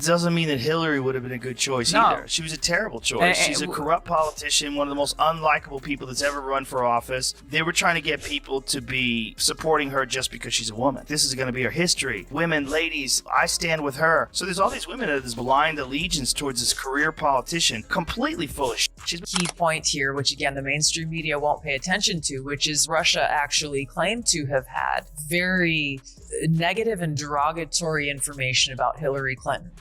Doesn't mean that Hillary would have been a good choice either. She was a terrible choice. She's a corrupt politician, one of the most unlikable people that's ever run for office. They were trying to get people to be supporting her just because she's a woman. This is going to be her history. Women, ladies, I stand with her. So there's all these women that have this blind allegiance towards this career politician, completely full of shit. Key point here, which again the mainstream media won't pay attention to, which is Russia actually claimed to have had very negative and derogatory information about Hillary Clinton.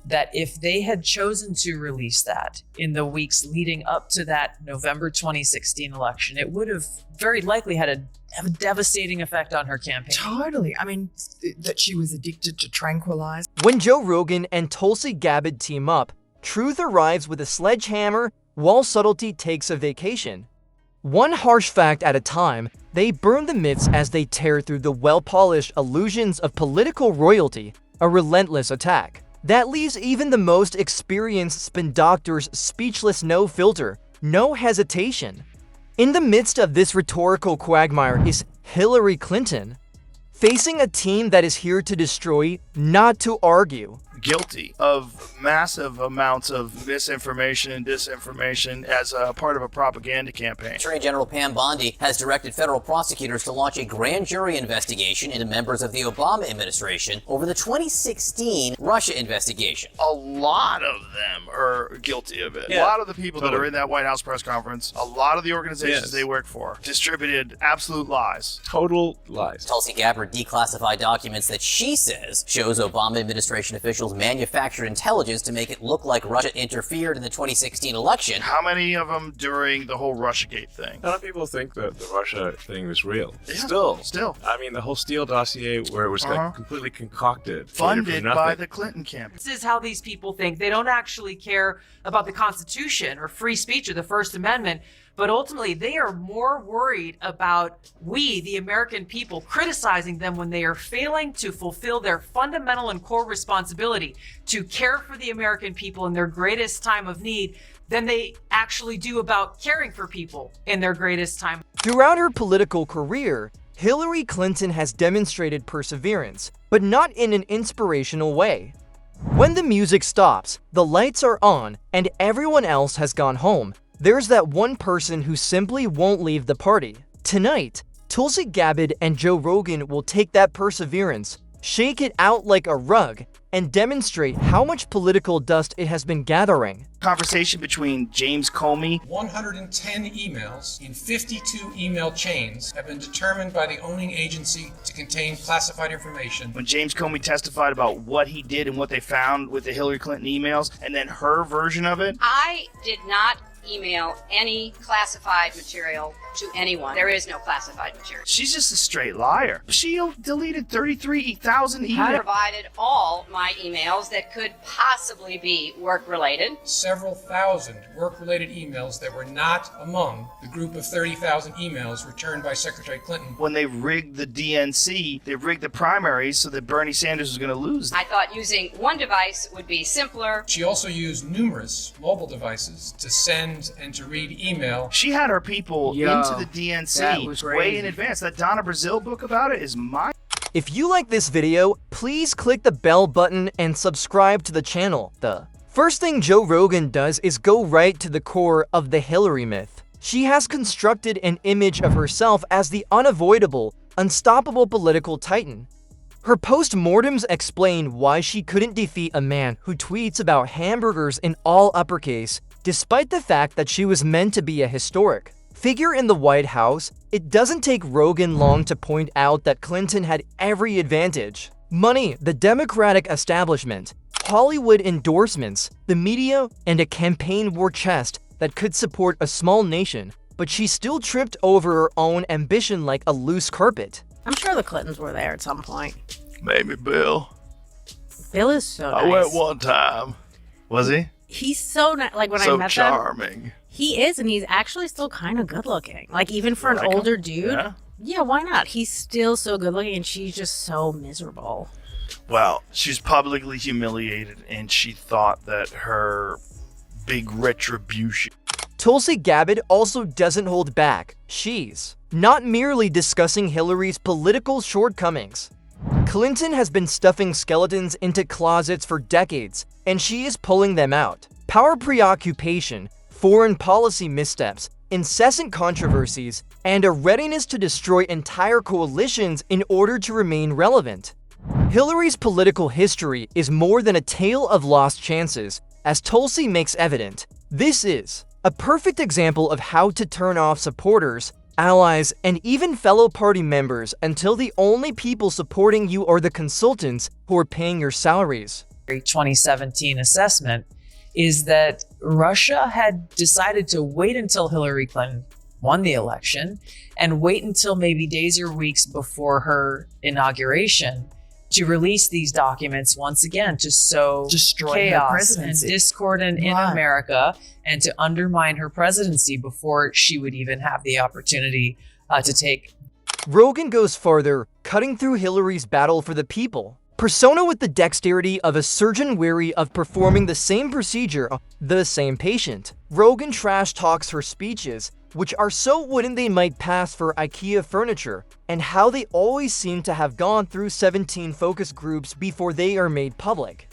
That if they had chosen to release that in the weeks leading up to that November 2016 election, it would have very likely had a devastating effect on her campaign. Totally. I mean, that she was addicted to tranquilizers. When Joe Rogan and Tulsi Gabbard team up, truth arrives with a sledgehammer while subtlety takes a vacation. One harsh fact at a time, they burn the myths as they tear through the well-polished illusions of political royalty, a relentless attack that leaves even the most experienced spin doctors speechless. No filter, no hesitation. In the midst of this rhetorical quagmire is Hillary Clinton, facing a team that is here to destroy, not to argue. Guilty of massive amounts of misinformation and disinformation as a part of a propaganda campaign. Attorney General Pam Bondi has directed federal prosecutors to launch a grand jury investigation into members of the Obama administration over the 2016 Russia investigation. A lot of them are guilty of it. Yeah, a lot of the people that are in that White House press conference, a lot of the organizations they work for, distributed absolute lies. Total lies. Tulsi Gabbard declassified documents that she says shows Obama administration officials manufactured intelligence to make it look like Russia interfered in the 2016 election. How many of them during the whole Russiagate thing? A lot of people think that the Russia thing was real. Yeah, Still. I mean, the whole Steele dossier where it was like completely concocted. Funded by the Clinton campaign. This is how these people think. They don't actually care about the Constitution or free speech or the First Amendment, but ultimately they are more worried about we, the American people, criticizing them when they are failing to fulfill their fundamental and core responsibility to care for the American people in their greatest time of need than they actually do about caring for people in their greatest time. Throughout her political career, Hillary Clinton has demonstrated perseverance, but not in an inspirational way. When the music stops, the lights are on, and everyone else has gone home, there's that one person who simply won't leave the party. Tonight, Tulsi Gabbard and Joe Rogan will take that perseverance, shake it out like a rug, and demonstrate how much political dust it has been gathering. Conversation between James Comey. 110 emails in 52 email chains have been determined by the owning agency to contain classified information. When James Comey testified about what he did and what they found with the Hillary Clinton emails, and then her version of it. I did not email any classified material to anyone. There is no classified material. She's just a straight liar. She deleted 33,000 emails. I provided all my emails that could possibly be work-related. Several thousand work-related emails that were not among the group of 30,000 emails returned by Secretary Clinton. When they rigged the DNC, they rigged the primaries so that Bernie Sanders was going to lose. I thought using one device would be simpler. She also used numerous mobile devices to send and to read email. She had her people into the DNC way in advance. That Donna Brazile book about it is mine. If you like this video, please click the bell button and subscribe to the channel. The first thing Joe Rogan does is go right to the core of the Hillary myth. She has constructed an image of herself as the unavoidable, unstoppable political titan. Her post-mortems explain why she couldn't defeat a man who tweets about hamburgers in all uppercase, despite the fact that she was meant to be a historic figure in the White House. It doesn't take Rogan long to point out that Clinton had every advantage. Money, the Democratic establishment, Hollywood endorsements, the media, and a campaign war chest that could support a small nation, but she still tripped over her own ambition like a loose carpet. I'm sure the Clintons were there at some point. Maybe Bill. Bill is so nice. I went one time. Was he? He's so nice. Like when I met charming. him, he is, and he's actually still kind of good looking. Like even for an older dude. Yeah, why not? He's still so good looking, and she's just so miserable. Well, she's publicly humiliated, and she thought that her big retribution. Tulsi Gabbard also doesn't hold back. She's not merely discussing Hillary's political shortcomings. Clinton has been stuffing skeletons into closets for decades, and she is pulling them out. Power preoccupation, foreign policy missteps, incessant controversies, and a readiness to destroy entire coalitions in order to remain relevant. Hillary's political history is more than a tale of lost chances, as Tulsi makes evident. This is a perfect example of how to turn off supporters, allies, and even fellow party members until the only people supporting you are the consultants who are paying your salaries. 2017 assessment is that Russia had decided to wait until Hillary Clinton won the election and wait until maybe days or weeks before her inauguration to release these documents once again to sow chaos and discord in America and to undermine her presidency before she would even have the opportunity to take. Rogan goes farther, cutting through Hillary's battle for the people. Persona with the dexterity of a surgeon weary of performing the same procedure on the same patient. Rogan trash talks her speeches, which are so wooden they might pass for IKEA furniture, and how they always seem to have gone through 17 focus groups before they are made public.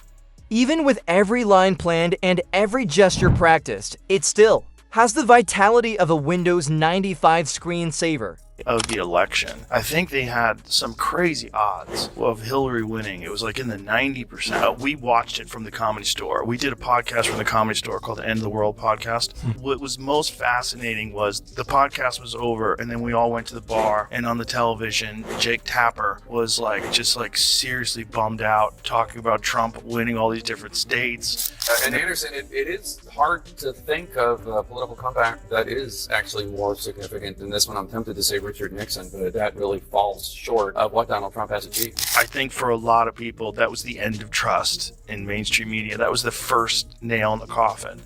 Even with every line planned and every gesture practiced, it still has the vitality of a Windows 95 screensaver. Of the election, I think they had some crazy odds of Hillary winning. It was like in the 90%. We watched it from the Comedy Store. We did a podcast from the Comedy Store called the End of the World podcast. What was most fascinating was the podcast was over, and then we all went to the bar, and on the television, Jake Tapper was just seriously bummed out, talking about Trump winning all these different states. And Anderson, it is hard to think of a political comeback that is actually more significant than this one. I'm tempted to say Richard Nixon, but that really falls short of what Donald Trump has achieved. I think for a lot of people, that was the end of trust in mainstream media. That was the first nail in the coffin.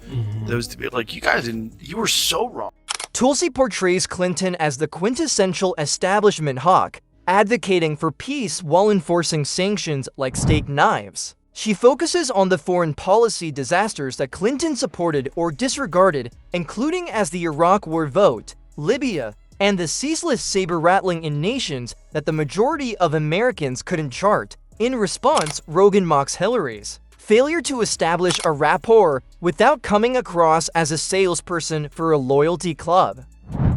Those to be like, you were so wrong. Tulsi portrays Clinton as the quintessential establishment hawk, advocating for peace while enforcing sanctions like steak knives. She focuses on the foreign policy disasters that Clinton supported or disregarded, including as the Iraq War vote, Libya, and the ceaseless saber-rattling in nations that the majority of Americans couldn't chart. In response, Rogan mocks Hillary's failure to establish a rapport without coming across as a salesperson for a loyalty club.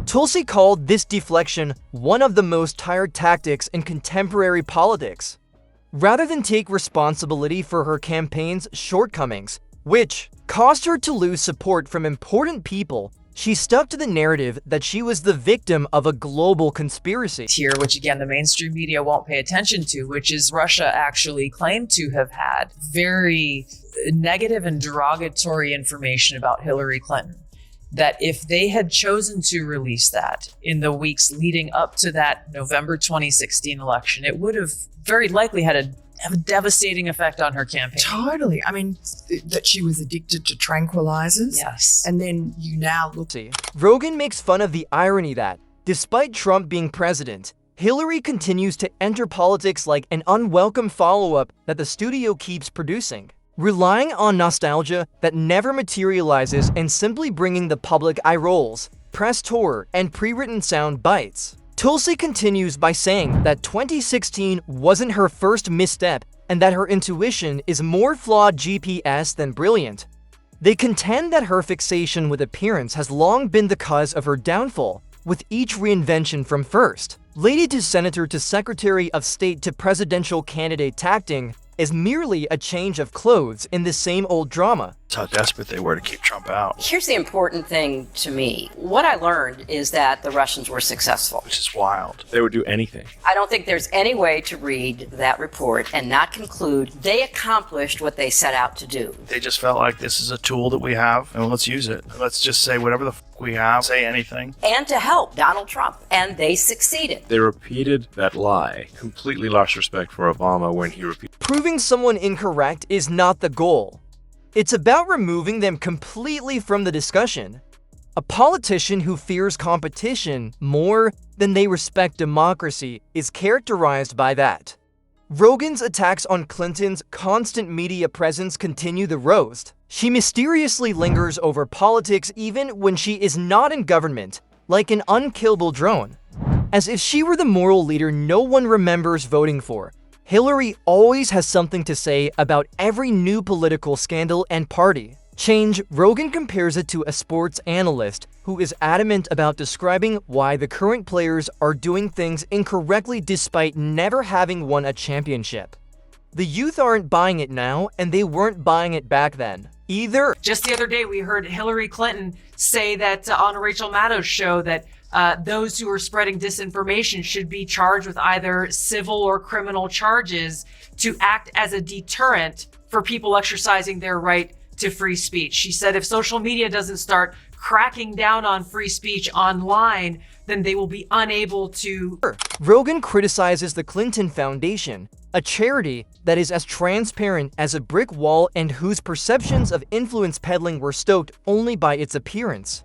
Tulsi called this deflection one of the most tired tactics in contemporary politics. Rather than take responsibility for her campaign's shortcomings, which caused her to lose support from important people, she stuck to the narrative that she was the victim of a global conspiracy. Here, which again the mainstream media won't pay attention to, which is Russia actually claimed to have had very negative and derogatory information about Hillary Clinton. That if they had chosen to release that in the weeks leading up to that November 2016 election, it would have very likely had a devastating effect on her campaign. Totally. I mean, that she was addicted to tranquilizers. Yes. And then you now look. Rogan makes fun of the irony that, despite Trump being president, Hillary continues to enter politics like an unwelcome follow-up that the studio keeps producing, relying on nostalgia that never materializes and simply bringing the public eye rolls, press tour, and pre-written sound bites. Tulsi continues by saying that 2016 wasn't her first misstep and that her intuition is more flawed GPS than brilliant. They contend that her fixation with appearance has long been the cause of her downfall, with each reinvention from first lady to senator to secretary of state to presidential candidate tacting is merely a change of clothes in the same old drama. That's how desperate they were to keep Trump out. Here's the important thing to me. What I learned is that the Russians were successful. Which is wild. They would do anything. I don't think there's any way to read that report and not conclude they accomplished what they set out to do. They just felt like this is a tool that we have, and let's use it. Let's just say whatever the we have, say anything. And to help Donald Trump. And they succeeded. They repeated that lie. Completely lost respect for Obama when he repeated. Proving someone incorrect is not the goal. It's about removing them completely from the discussion. A politician who fears competition more than they respect democracy is characterized by that. Rogan's attacks on Clinton's constant media presence continue the roast. She mysteriously lingers over politics even when she is not in government, like an unkillable drone. As if she were the moral leader no one remembers voting for. Hillary always has something to say about every new political scandal and party. Change, Rogan compares it to a sports analyst who is adamant about describing why the current players are doing things incorrectly despite never having won a championship. The youth aren't buying it now, and they weren't buying it back then either. Just the other day, we heard Hillary Clinton say that on a Rachel Maddow's show that those who are spreading disinformation should be charged with either civil or criminal charges to act as a deterrent for people exercising their right to free speech. She said if social media doesn't start cracking down on free speech online, then they will be unable to. Rogan criticizes the Clinton Foundation, a charity that is as transparent as a brick wall and whose perceptions of influence peddling were stoked only by its appearance.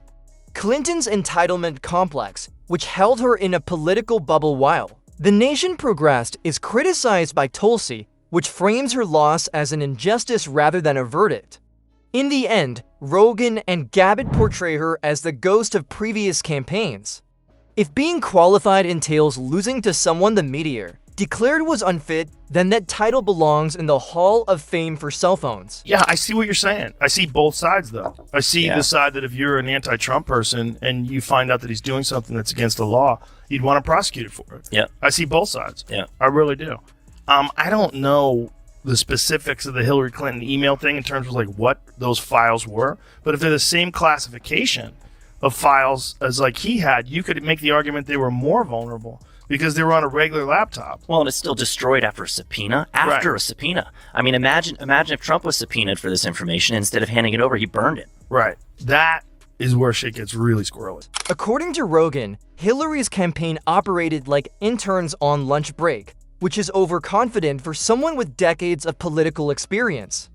Clinton's entitlement complex, which held her in a political bubble while the nation progressed, is criticized by Tulsi, which frames her loss as an injustice rather than a verdict. In the end, Rogan and Gabbard portray her as the ghost of previous campaigns. If being qualified entails losing to someone the media declared was unfit, then that title belongs in the Hall of Fame for cell phones. Yeah, I see what you're saying. I see both sides, though. I see the side that if you're an anti-Trump person and you find out that he's doing something that's against the law, you'd want to prosecute it for it. Yeah. I see both sides. Yeah. I really do. I don't know the specifics of the Hillary Clinton email thing in terms of like what those files were, but if they're the same classification of files as like he had, you could make the argument they were more vulnerable because they were on a regular laptop. Well, and it's still destroyed after a subpoena. After a subpoena. I mean, imagine if Trump was subpoenaed for this information, instead of handing it over, he burned it. Right. That is where shit gets really squirrely. According to Rogan, Hillary's campaign operated like interns on lunch break, which is overconfident for someone with decades of political experience.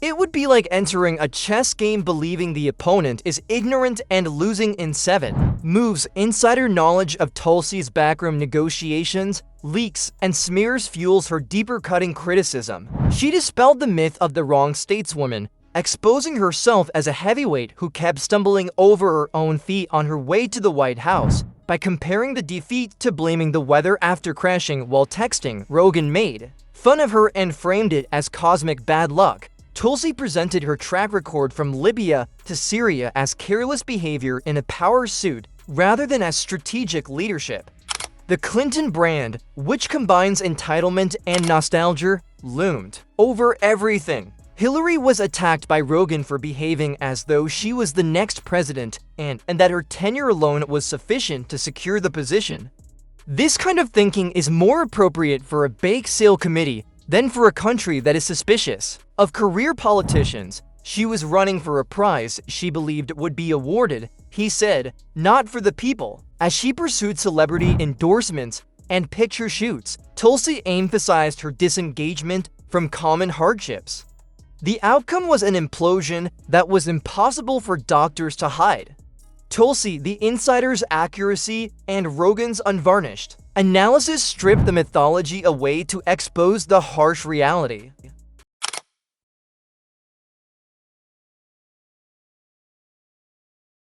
It would be like entering a chess game believing the opponent is ignorant and losing in 7 moves. Insider knowledge of Tulsi's backroom negotiations, leaks, and smears fuels her deeper cutting criticism. She dispelled the myth of the wrong stateswoman, exposing herself as a heavyweight who kept stumbling over her own feet on her way to the White House by comparing the defeat to blaming the weather after crashing while texting. Rogan made fun of her and framed it as cosmic bad luck. Tulsi presented her track record from Libya to Syria as careless behavior in a power suit rather than as strategic leadership. The Clinton brand, which combines entitlement and nostalgia, loomed over everything. Hillary was attacked by Rogan for behaving as though she was the next president and that her tenure alone was sufficient to secure the position. This kind of thinking is more appropriate for a bake sale committee than for a country that is suspicious of career politicians. She was running for a prize she believed would be awarded, he said, not for the people. As she pursued celebrity endorsements and picture shoots, Tulsi emphasized her disengagement from common hardships. The outcome was an implosion that was impossible for doctors to hide. Tulsi, the insider's accuracy, and Rogan's unvarnished analysis stripped the mythology away to expose the harsh reality.